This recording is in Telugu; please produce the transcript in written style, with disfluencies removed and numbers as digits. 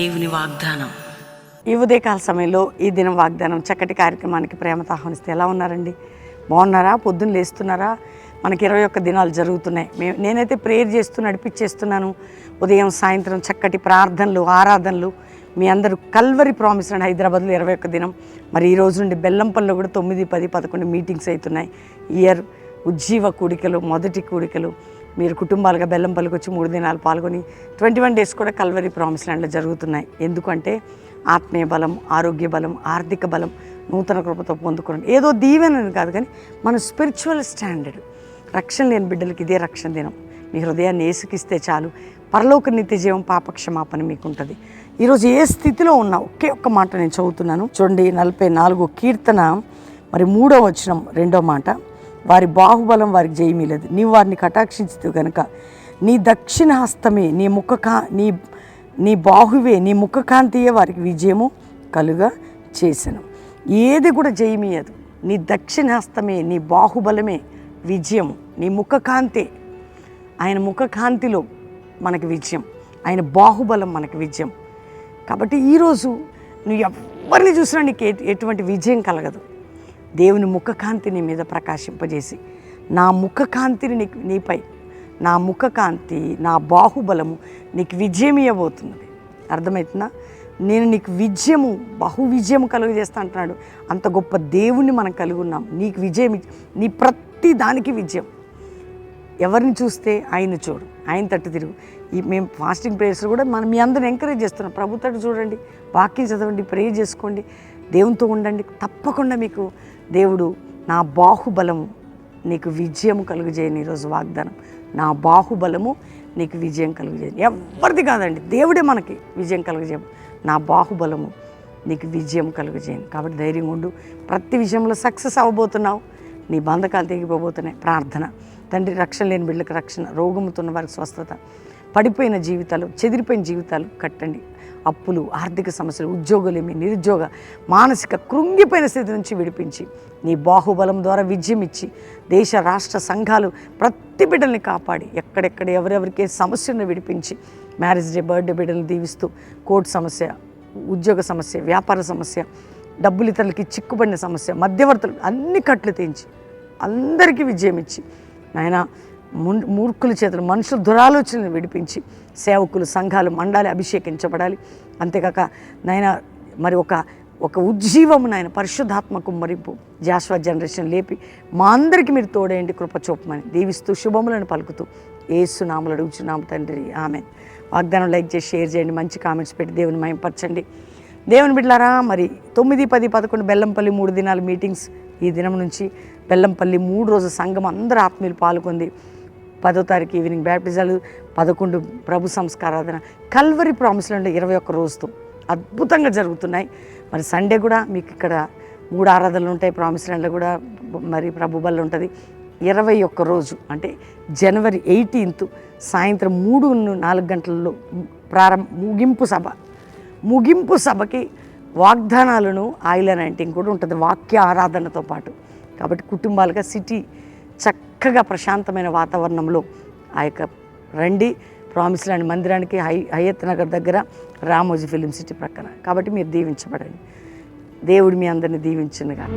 దేవుని వాగ్దానం. ఈ ఉదయకాల సమయంలో ఈ దినం వాగ్దానం చక్కటి కార్యక్రమానికి ప్రేమతో ఆహ్వానిస్తే ఎలా ఉన్నారండి? బాగున్నారా? పొద్దున్న లేస్తున్నారా? మనకి 21 దినాలు జరుగుతున్నాయి. నేనైతే ప్రేయర్ చేస్తూ నడిపించేస్తున్నాను. ఉదయం సాయంత్రం చక్కటి ప్రార్థనలు, ఆరాధనలు. మీ అందరూ కల్వరి ప్రామిస్ అండ్ హైదరాబాద్లో 21 దినం. మరి ఈ రోజు నుండి బెల్లంపల్లిలో కూడా 9, 10, 11 మీటింగ్స్ అవుతున్నాయి. ఇయర్ ఉజ్జీవ కూడికలు, మొదటి కూడికలు. మీరు కుటుంబాలుగా బెల్లంపల్లికి వచ్చి 3 దినాలు పాల్గొని 21 డేస్ కూడా కల్వరి ప్రామిస్ ల్యాండ్లో జరుగుతున్నాయి. ఎందుకంటే ఆత్మీయ బలం, ఆరోగ్య బలం, ఆర్థిక బలం నూతన కృపతో పొందుకోండి. ఏదో దీవెనని కాదు, కానీ మన స్పిరిచువల్ స్టాండర్డ్. రక్షణ లేని బిడ్డలకి ఇదే రక్షణ దినం. మీ హృదయాన్ని ఏసుకిస్తే చాలు, పరలోక నిత్య జీవం, పాపక్షమాపణ మీకు ఉంటుంది. ఈరోజు ఏ స్థితిలో ఉన్నా ఒకే ఒక్క మాట నేను చదువుతున్నాను చూడండి. 44 కీర్తన మరి 3వ వచనం 2వ మాట. వారి బాహుబలం వారికి జయమీలేదు, నీవు వారిని కటాక్షించు గనుక నీ దక్షిణ హస్తమే, నీ బాహువే, నీ ముఖకాంతియే వారికి విజయము కలుగా చేసెను. ఏది కూడా జయమీయదు. నీ దక్షిణ హస్తమే, నీ బాహుబలమే విజయం, నీ ముఖకాంతే. ఆయన ముఖకాంతిలో మనకి విజయం, ఆయన బాహుబలం మనకి విజయం. కాబట్టి ఈరోజు నువ్వు ఎవరిని చూసినా నీకు ఎటువంటి విజయం కలగదు. దేవుని ముఖకాంతి నీ మీద ప్రకాశింపజేసి, నా ముఖకాంతిని నీపై, నా ముఖకాంతి, నా బాహుబలము నీకు విజయం ఇవ్వబోతున్నది. అర్థమవుతుందా? నేను నీకు విజయము, బహు విజయము కలుగజేస్తా అంటున్నాడు. అంత గొప్ప దేవుణ్ణి మనం కలిగి ఉన్నాం. నీకు విజయం, నీ ప్రతి దానికి విజయం. ఎవరిని చూస్తే ఆయన చూడు, ఆయన తట్టు తిరుగు. మేము ఫాస్టింగ్ ప్రేయర్స్ కూడా మీ అందరిని ఎంకరేజ్ చేస్తున్నాం. ప్రభు తట్టు చూడండి, వాక్యం చదవండి, ప్రేయర్ చేసుకోండి, దేవునితో ఉండండి. తప్పకుండా మీకు దేవుడు నా బాహుబలము నీకు విజయము కలుగజేయని ఈరోజు వాగ్దానం. నా బాహుబలము నీకు విజయం కలుగజేయని. ఎవరిది కాదండి, దేవుడే మనకి విజయం కలుగజేయము. నా బాహుబలము నీకు విజయం కలుగజేయను. కాబట్టి ధైర్యంగా ఉండు. ప్రతి విషయంలో సక్సెస్ అవ్వబోతున్నావు. నీ బంధకాలు తెగిపోబోతున్నాయి. ప్రార్థన. తండ్రి, రక్షణ లేని బిడ్డలకు రక్షణ, రోగముతున్న వారికి స్వస్థత, పడిపోయిన జీవితాలు, చెదిరిపోయిన జీవితాలు కట్టండి. అప్పులు, ఆర్థిక సమస్యలు, ఉద్యోగులేమి, నిరుద్యోగ, మానసిక కృంగిపోయిన స్థితి నుంచి విడిపించి నీ బాహుబలం ద్వారా విజయం ఇచ్చి దేశ రాష్ట్ర సంఘాలు ప్రతి బిడ్డల్ని కాపాడి ఎక్కడెక్కడ ఎవరెవరికి సమస్యలను విడిపించి మ్యారేజ్ డే, బర్త్డే బిడ్డలను దీవిస్తూ కోర్టు సమస్య, ఉద్యోగ సమస్య, వ్యాపార సమస్య, డబ్బులు ఇతరులకి చిక్కుబడిన సమస్య, మధ్యవర్తులు అన్ని కట్లు తెంచి అందరికీ విజయం ఇచ్చి నాయన మూర్ఖుల చేతులు మనుషుల దురాలోచనలు విడిపించి సేవకులు, సంఘాలు, మండాలి అభిషేకించబడాలి. అంతేకాక నాయన మరి ఒక ఉజ్జీవము నాయన పరిశుద్ధాత్మ కుమ్మరింపు జాషువా జనరేషన్ లేపి మా అందరికీ మీరు తోడేయండి, కృప చూపమని దీవిస్తూ శుభములను పలుకుతూ యేసు నామములో అడుగుచున్నాము తండ్రి, ఆమేన్. వాగ్దానం లైక్ చేసి షేర్ చేయండి, మంచి కామెంట్స్ పెట్టి దేవుని మహిమపరచండి. దేవుని బిడ్డలారా, మరి 9, 10, 11 బెల్లంపల్లి 3 దినాల మీటింగ్స్. ఈ దినం నుంచి బెల్లంపల్లి 3 రోజుల సంఘం అందరూ ఆత్మీయులు పాల్గొంది. 10వ తారీఖు ఈవినింగ్ బ్యాప్టిజాలు, 11 ప్రభు సంస్కారాధన, కల్వరి ప్రామిస్లో 21 రోజుతో అద్భుతంగా జరుగుతున్నాయి. మరి సండే కూడా మీకు ఇక్కడ 3 ఆరాధనలు ఉంటాయి. ప్రామిస్ ల్యాండ్లో కూడా మరి ప్రభు బల్ల ఉంటుంది. 21 రోజు అంటే జనవరి 18 సాయంత్రం 3-4 గంటలలో ముగింపు సభకి వాగ్దానాలను ఆయిల్ అనాయింటింగ్ కూడా ఉంటుంది, వాక్య ఆరాధనతో పాటు. కాబట్టి కుటుంబాలుగా సిటీ చక్కగా ప్రశాంతమైన వాతావరణంలో ఆ యొక్క రండి. ప్రామిస్ ల్యాండ్ మందిరానికి హయత్ నగర్ దగ్గర రామోజీ ఫిలిం సిటీ ప్రక్కన. కాబట్టి మీరు దీవించబడండి. దేవుడు మీ అందరిని దీవించునుగాక.